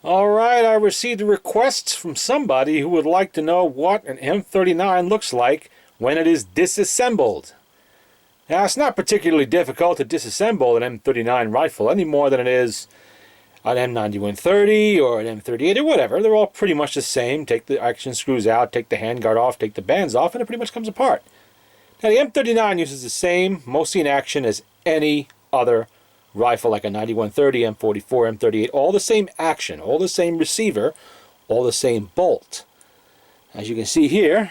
Alright, I received a request from somebody who would like to know what an M39 looks like when it is disassembled. Now, it's not particularly difficult to disassemble an M39 rifle any more than it is an M9130 or an M38 or whatever. They're all pretty much the same. Take the action screws out, take the handguard off, take the bands off, and it pretty much comes apart. Now, the M39 uses the same mostly action as any other rifle, like a 9130, M44, M38, all the same action, all the same receiver, all the same bolt. As you can see here,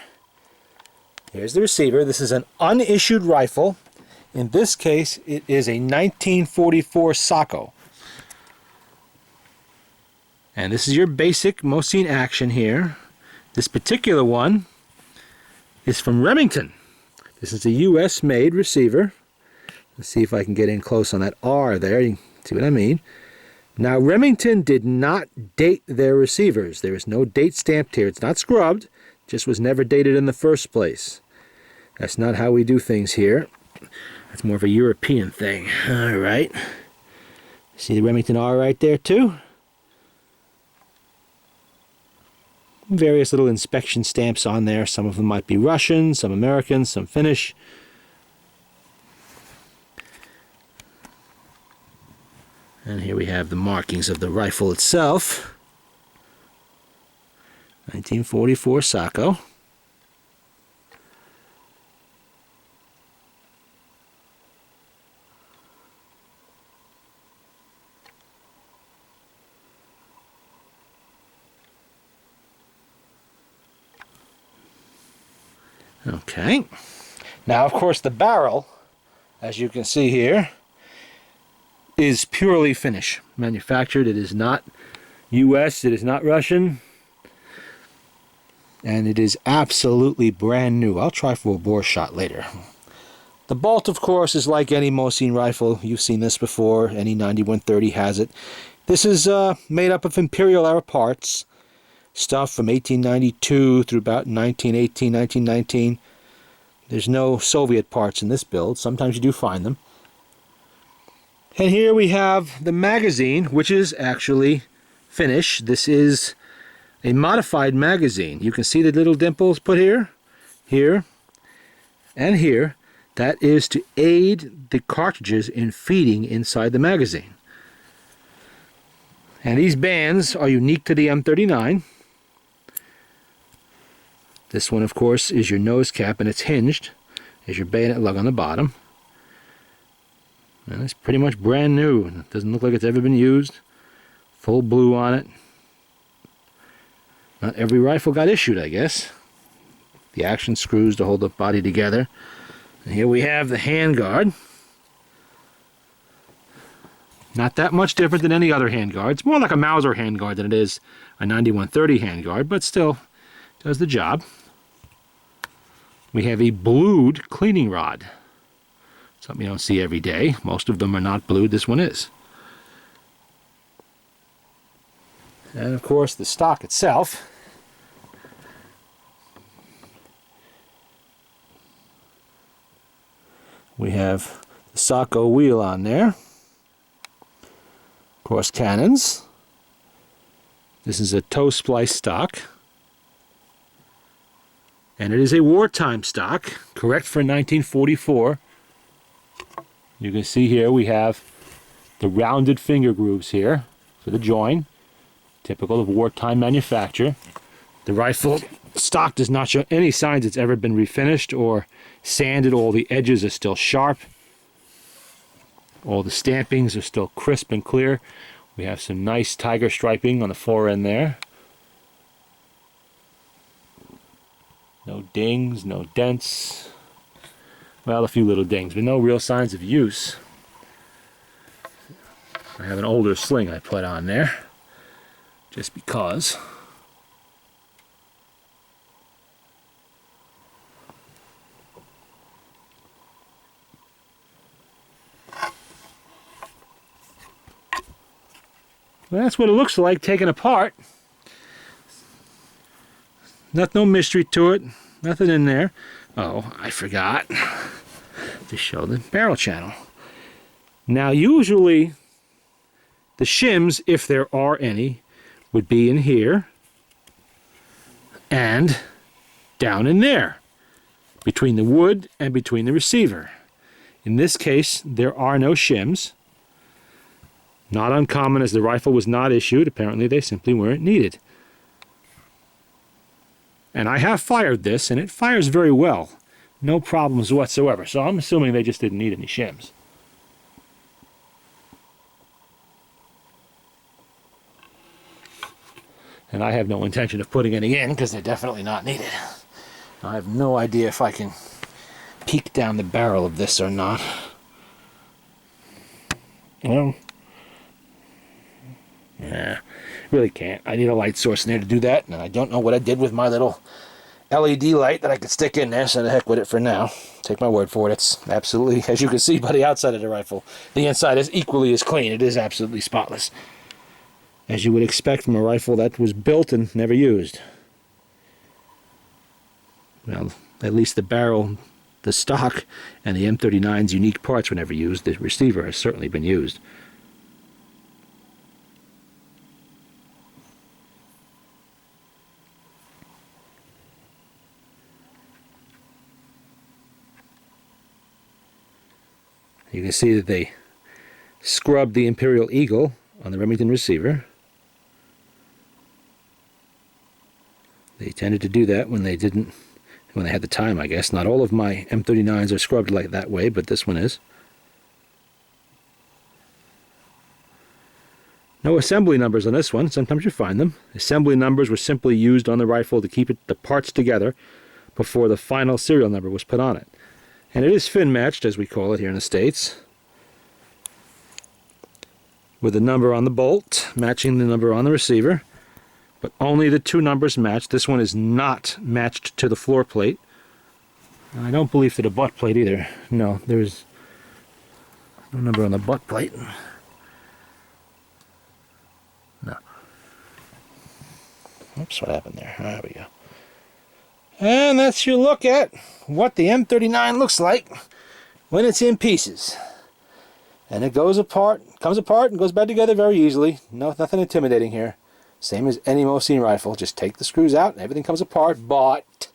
here's the receiver. This is an unissued rifle. In this case, it is a 1944 Sako. And this is your basic Mosine action here. This particular one is from Remington. This is a US made receiver. Let's see if I can get in close on that R there. You can see what I mean. Now, Remington did not date their receivers. There is no date stamped here. It's not scrubbed. It just was never dated in the first place. That's not how we do things here. That's more of a European thing. All right. See the Remington R right there too? Various little inspection stamps on there. Some of them might be Russian, some American, some Finnish. And here we have the markings of the rifle itself. 1944 Sako. Okay. Now, of course, the barrel, as you can see here, is purely Finnish manufactured. It is not US, it is not Russian, and it is absolutely brand new. I'll try for a bore shot later. The bolt, of course, is like any Mosine rifle. You've seen this before. Any 9130 has it. This is made up of Imperial era parts, stuff from 1892 through about 1918, 1919. There's no Soviet parts in this build. Sometimes you do find them. And here we have the magazine, which is actually Finnish. This is a modified magazine. You can see the little dimples put here, here, and here. That is to aid the cartridges in feeding inside the magazine. And these bands are unique to the M39. This one, of course, is your nose cap, and it's hinged. There's your bayonet lug on the bottom. And it's pretty much brand new. It doesn't look like it's ever been used. Full blue on it. Not every rifle got issued, I guess. The action screws to hold the body together. And here we have the handguard. Not that much different than any other handguard. It's more like a Mauser handguard than it is a 9130 handguard, but still does the job. We have a blued cleaning rod. Something you don't see every day. Most of them are not blued. This one is. And of course the stock itself. We have the Sako wheel on there. Of course, cannons. This is a toe splice stock. And it is a wartime stock, correct for 1944. You can see here we have the rounded finger grooves here for the join, typical of wartime manufacture. The rifle stock does not show any signs it's ever been refinished or sanded. All the edges are still sharp. All the stampings are still crisp and clear. We have some nice tiger striping on the fore end there. No dings, no dents. Well, a few little dings, but no real signs of use. I have an older sling I put on there, just because. Well, that's what it looks like taken apart. No mystery to it. Nothing in there. Oh, I forgot to show the barrel channel. Now, usually the shims, if there are any, would be in here and down in there, between the wood and between the receiver. In this case, there are no shims. Not uncommon, as the rifle was not issued. Apparently they simply weren't needed. And I have fired this, and it fires very well. No problems whatsoever. So I'm assuming they just didn't need any shims. And I have no intention of putting any in, because they're definitely not needed. I have no idea if I can peek down the barrel of this or not. Well, yeah, really can't. I need a light source in there to do that, and I don't know what I did with my little LED light that I could stick in there, so the heck with it for now. Take my word for it. It's absolutely, as you can see by the outside of the rifle, the inside is equally as clean. It is absolutely spotless, as you would expect from a rifle that was built and never used. Well, at least the barrel, the stock, and the M39's unique parts were never used. The receiver has certainly been used. You can see that they scrubbed the Imperial Eagle on the Remington receiver. They tended to do that when they had the time, I guess. Not all of my M39s are scrubbed like that way, but this one is. No assembly numbers on this one. Sometimes you find them. Assembly numbers were simply used on the rifle to keep the parts together before the final serial number was put on it. And it is fin matched, as we call it here in the States, with the number on the bolt matching the number on the receiver, but only the two numbers match. This one is not matched to the floor plate. And I don't believe to the butt plate either. No, there's no number on the butt plate. No. Oops, what happened there? There we go. And that's your look at what the M39 looks like when it's in pieces. And it comes apart and goes back together very easily. No, nothing intimidating here. Same as any Mosine rifle. Just take the screws out and everything comes apart. But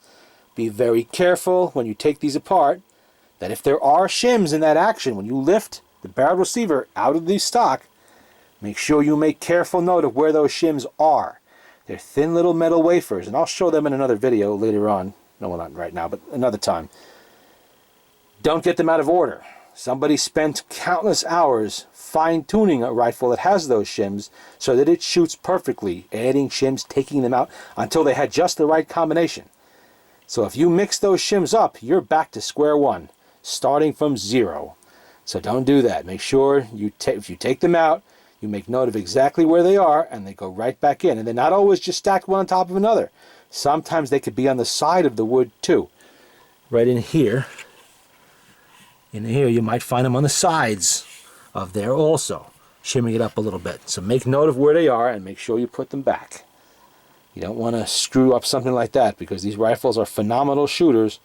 be very careful when you take these apart that if there are shims in that action, when you lift the barrel receiver out of the stock, make sure you make careful note of where those shims are. They're thin little metal wafers, and I'll show them in another video later on. No, well, not right now, but another time. Don't get them out of order. Somebody spent countless hours fine-tuning a rifle that has those shims so that it shoots perfectly, adding shims, taking them out, until they had just the right combination. So if you mix those shims up, you're back to square one, starting from zero. So don't do that. Make sure if you take them out, you make note of exactly where they are, and they go right back in. And they're not always just stacked one on top of another. Sometimes they could be on the side of the wood too. Right in here. In here you might find them on the sides of there also, shimming it up a little bit. So make note of where they are and make sure you put them back. You don't want to screw up something like that, because these rifles are phenomenal shooters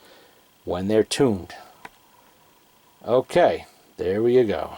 when they're tuned. Okay, there we go.